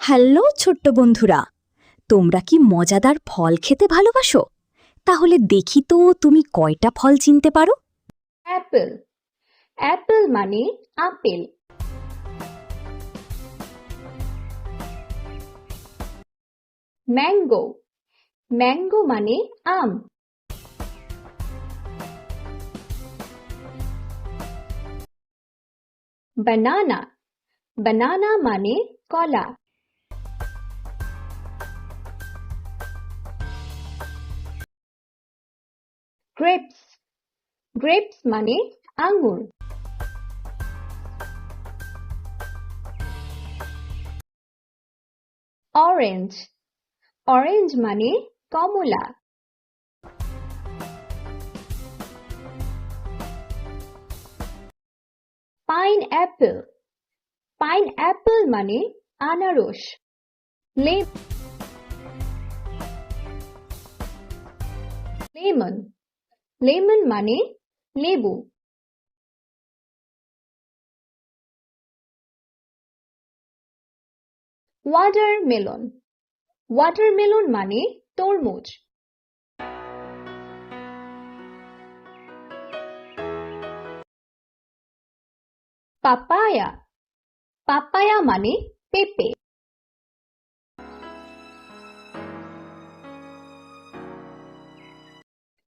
Hello ছোট্ট বন্ধুরা, তোমরা কি মজাদার ফল খেতে ভালোবাসো? তাহলে দেখি তো তুমি কয়টা ফল চিনতে পারো। অ্যাপেল। অ্যাপেল মানে আপেল। ম্যাঙ্গো। ম্যাঙ্গো মানে আম। বানানা। বানানা মানে কলা। গ্রেপস। গ্রেপস মানে আঙ্গুর। অরেঞ্জ। অরেঞ্জ মানে কমলা। পাইনঅ্যাপল। পাইনঅ্যাপল মানে আনারস। লেমন। লেমন মানে লেবু। ওয়াটারমেলন। ওয়াটারমেলন মানে তরমুজ। পাপায়া। পাপায়া মানে পেঁপে।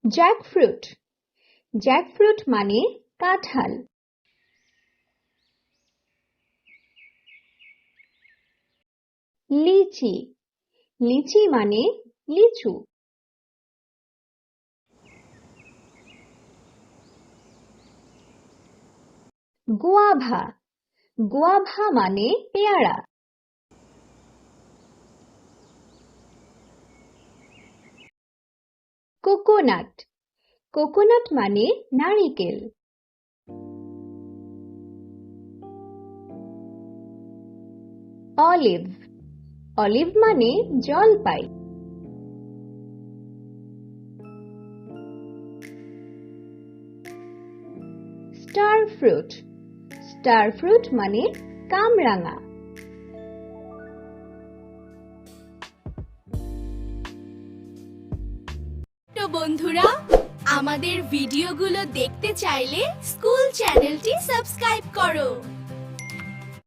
জ্যাকফ্রুট। জ্যাকফ্রুট মানে কাঁঠাল। লিচি। লিচি মানে লিচু। গুয়াভা। গুয়াভা মানে পেয়ারা। কোকোনাট। কোকোনাট মানে নারিকেল। অলিভ। অলিভ মানে জলপাই। Star fruit. স্টার ফ্রুট মানে কামরাঙা। তো বন্ধুরা, আমাদের ভিডিওগুলো দেখতে চাইলে স্কুল চ্যানেলটি সাবস্ক্রাইব করো।